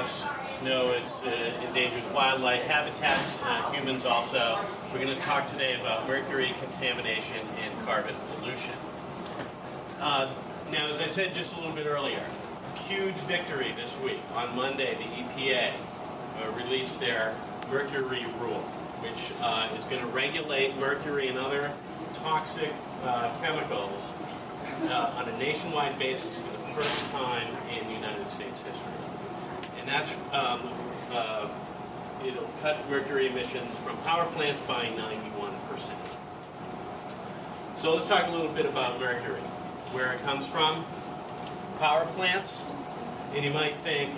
us know it's endangers wildlife habitats, humans also. We're going to talk today about mercury contamination and carbon pollution. Now, as I said just a little bit earlier, huge victory this week. On Monday, the EPA released their mercury rule, which is going to regulate mercury and other toxic chemicals on a nationwide basis for the first time in United States history. And that's, it'll cut mercury emissions from power plants by 91%. So let's talk a little bit about mercury, where it comes from. Power plants, and you might think,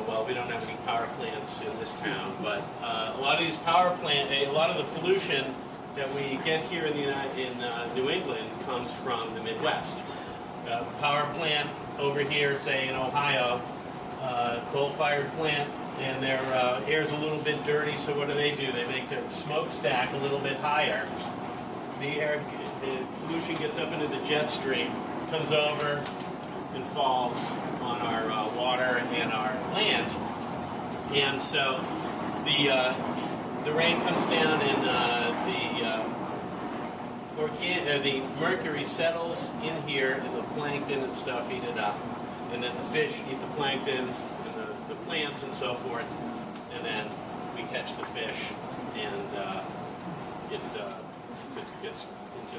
well, we don't have any power plants in this town, but a lot of these power plants, a lot of the pollution that we get here in New England comes from the Midwest. Power plant over here, say in Ohio, coal-fired plant, and their air's a little bit dirty, so what do? They make their smokestack a little bit higher. The pollution gets up into the jet stream, comes over, and falls on our water and our land. And so the rain comes down and the mercury settles in here, and the plankton and stuff eat it up. And then the fish eat the plankton and the plants and so forth. And then we catch the fish, and it gets into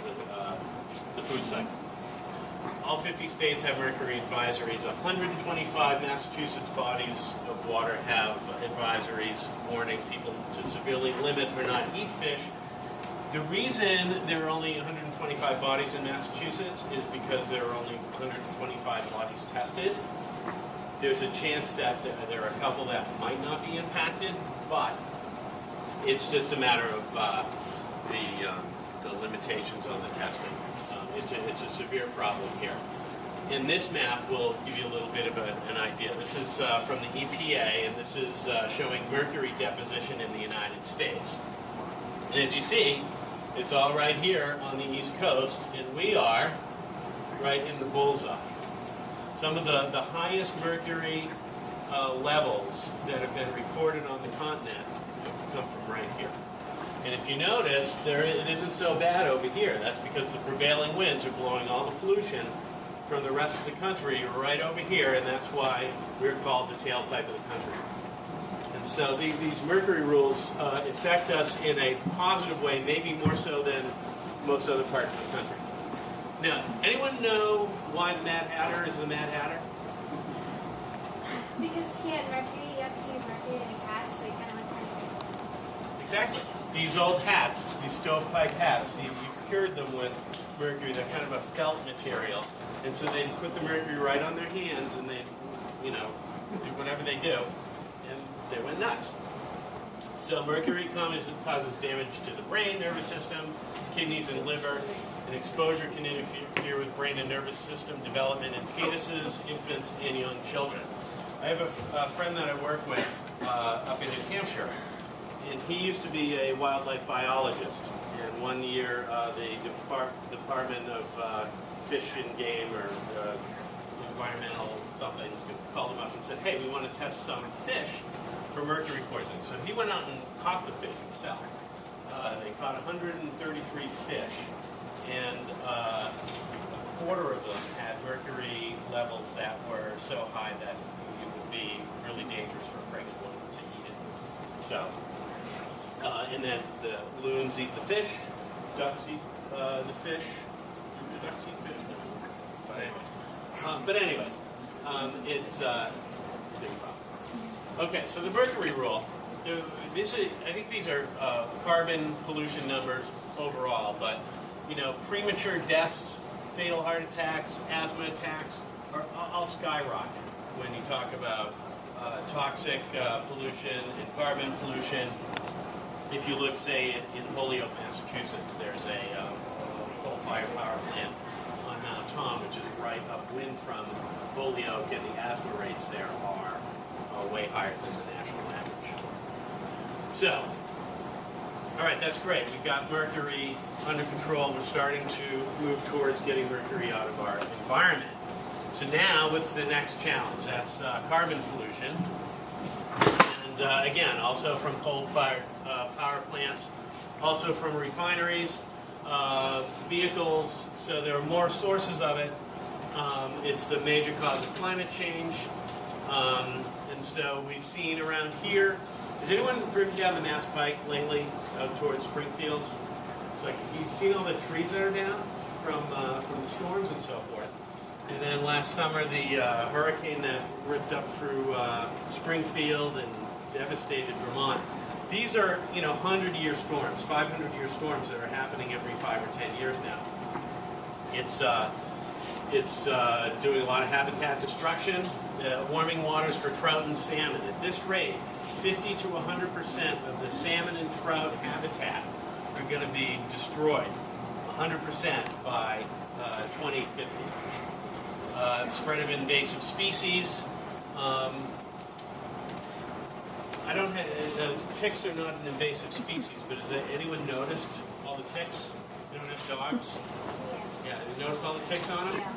the food cycle. All 50 states have mercury advisories. 125 Massachusetts bodies of water have advisories warning people to severely limit or not eat fish. The reason there are only 125 bodies in Massachusetts is because there are only 125 bodies tested. There's a chance that there are a couple that might not be impacted, but it's just a matter of the limitations on the testing. It's a severe problem here. And this map will give you a little bit of an idea. This is from the EPA, and this is showing mercury deposition in the United States. And as you see, it's all right here on the East Coast, and we are right in the bullseye. Some of the highest mercury levels that have been recorded on the continent come from right here. And if you notice, it isn't so bad over here. That's because the prevailing winds are blowing all the pollution from the rest of the country right over here, and that's why we're called the tailpipe of the country. And so these mercury rules affect us in a positive way, maybe more so than most other parts of the country. Now, anyone know why the Mad Hatter is the Mad Hatter? Because he had mercury, you have to use mercury in a cat, so he kind of went crazy. Exactly. These old hats, these stovepipe hats, you cured them with mercury. They're kind of a felt material. And so they'd put the mercury right on their hands, and they'd, do whatever they do, and they went nuts. So mercury causes damage to the brain, nervous system, kidneys, and liver. And exposure can interfere with brain and nervous system development in fetuses, infants, and young children. I have a friend that I work with up in New Hampshire. And he used to be a wildlife biologist. And one year, the Department of Fish and Game or Environmental something called him up and said, hey, we want to test some fish for mercury poisoning. So he went out and caught the fish himself. They caught 133 fish, and a quarter of them had mercury levels that were so high that it would be really dangerous for a pregnant woman to eat it. So. And then the loons eat the fish, ducks eat the fish. Do ducks eat fish? No. But anyways, it's a big problem. Okay, so the mercury rule. I think these are carbon pollution numbers overall, but premature deaths, fatal heart attacks, asthma attacks are all skyrocket when you talk about toxic pollution and carbon pollution. If you look, say, in Holyoke, Massachusetts, there's a coal-fired power plant on Mount Tom, which is right upwind from Holyoke, and the asthma rates there are way higher than the national average. So, all right, that's great. We've got mercury under control. We're starting to move towards getting mercury out of our environment. So now, what's the next challenge? That's carbon pollution. again, also from coal-fired power plants, also from refineries, vehicles, so there are more sources of it. It's the major cause of climate change. And so we've seen around here, has anyone driven down the Mass Pike lately out towards Springfield? It's like, you've seen all the trees that are down from the storms and so forth. And then last summer, the hurricane that ripped up through Springfield and devastated Vermont. These are, 100-year storms, 500-year storms that are happening every 5 or 10 years now. It's doing a lot of habitat destruction, warming waters for trout and salmon. At this rate, 50 to 100% of the salmon and trout habitat are going to be destroyed, 100% by 2050. Spread of invasive species. I don't have, ticks are not an invasive species, but has anyone noticed all the ticks? You don't have dogs? Yeah, you notice all the ticks on them? Yeah.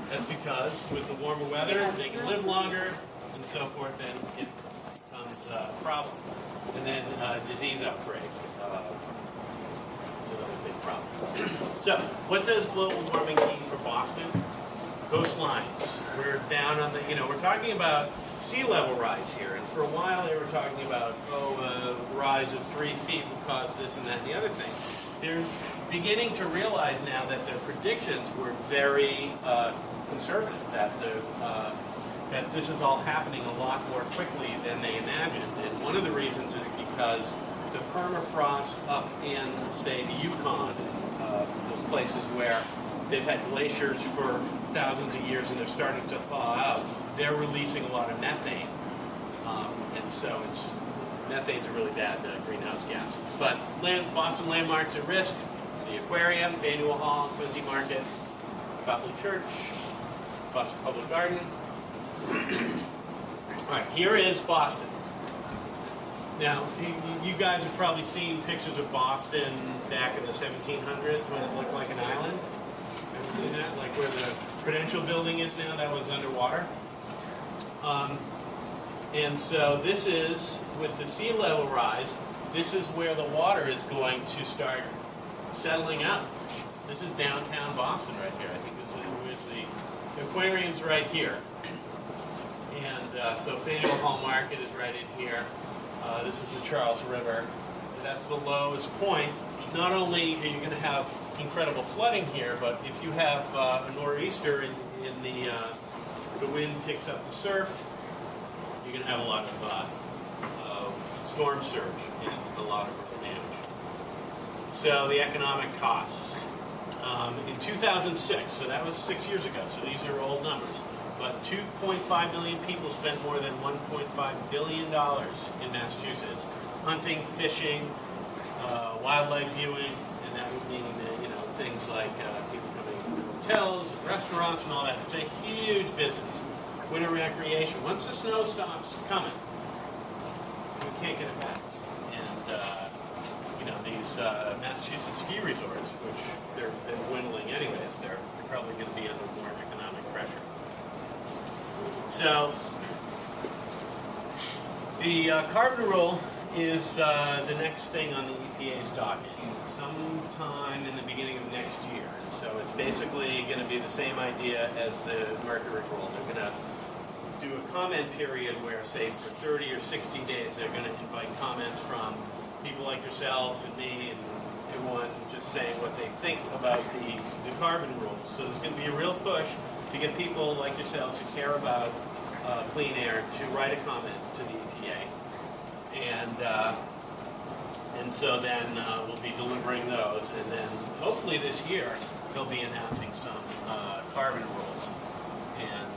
That's because with the warmer weather, they can live longer and so forth, and it becomes a problem. And then disease outbreak is another big problem. So, what does global warming mean for Boston? Coastlines. We're down on the, we're talking about sea level rise here, and for a while they were talking about, a rise of 3 feet will cause this and that and the other thing. They're beginning to realize now that their predictions were very conservative, that this is all happening a lot more quickly than they imagined. And one of the reasons is because the permafrost up in, say, the Yukon, those places where they've had glaciers for thousands of years and they're starting to thaw out, they're releasing a lot of methane. And so methane's a really bad greenhouse gas. But Boston landmarks at risk: the Aquarium, Faneuil Hall, Quincy Market, Copley Church, Boston Public Garden. All right, here is Boston. Now, you guys have probably seen pictures of Boston back in the 1700s when it looked like an island. Haven't seen that? Like where the Prudential building is now, that was underwater. And so this is, with the sea level rise, this is where the water is going to start settling out. This is downtown Boston right here. I think this is the aquarium's right here. And so Faneuil Hall Market is right in here. This is the Charles River. That's the lowest point. Not only are you going to have incredible flooding here, but if you have a nor'easter and the wind picks up the surf, you're going to have a lot of storm surge and a lot of real damage. So the economic costs. In 2006, so that was 6 years ago, so these are old numbers, but 2.5 million people spent more than $1.5 billion in Massachusetts hunting, fishing, wildlife viewing, and that would mean things like people coming to hotels, and restaurants, and all that. It's a huge business. Winter recreation. Once the snow stops coming, you can't get it back. And these Massachusetts ski resorts, which they're dwindling anyways, they're probably going to be under more economic pressure. So the carbon rule is the next thing on the EPA's docket, sometime in the beginning of next year. And so it's basically going to be the same idea as the mercury rule. They're going to do a comment period where, say, for 30 or 60 days, they're going to invite comments from people like yourself and me and everyone just saying what they think about the carbon rules. So there's going to be a real push to get people like yourselves who care about clean air to write a comment to the EPA. And so then we'll be delivering those, and then hopefully this year they'll be announcing some carbon rules. And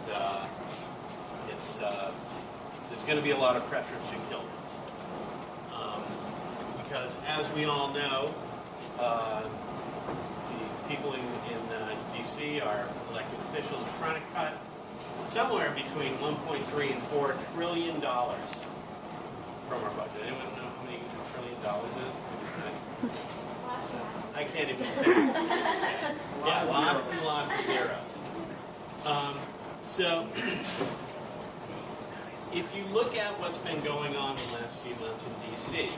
there's going to be a lot of pressure to kill these. Because as we all know, the people in D.C. are elected officials are trying to cut somewhere between $1.3 and $4 trillion from our budget. Anyone know how many $1 trillion is? I can't even think. Yeah, lots and lots of zeros. So if you look at what's been going on the last few months in D.C.,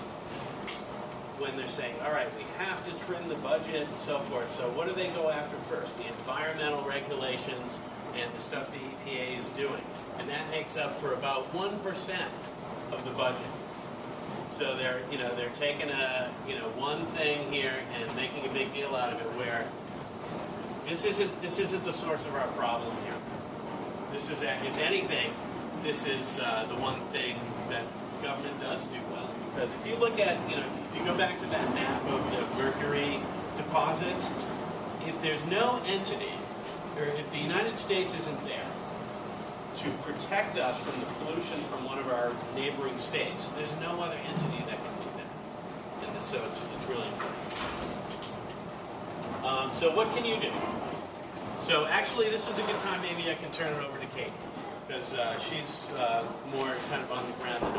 when they're saying, all right, we have to trim the budget and so forth, so what do they go after first? The environmental regulations and the stuff the EPA is doing. And that makes up for about 1% of the budget. So they're taking one thing here and making a big deal out of it, where this isn't the source of our problem here. This is, if anything, this is the one thing that government does do well. Because if you look at, if you go back to that map of the mercury deposits, if there's no entity, or if the United States isn't there to protect us from the pollution from one of our neighboring states, there's no other entity that can do that. And so it's really important. So what can you do? So actually, this is a good time. Maybe I can turn it over to Kate, because she's more kind of on the ground than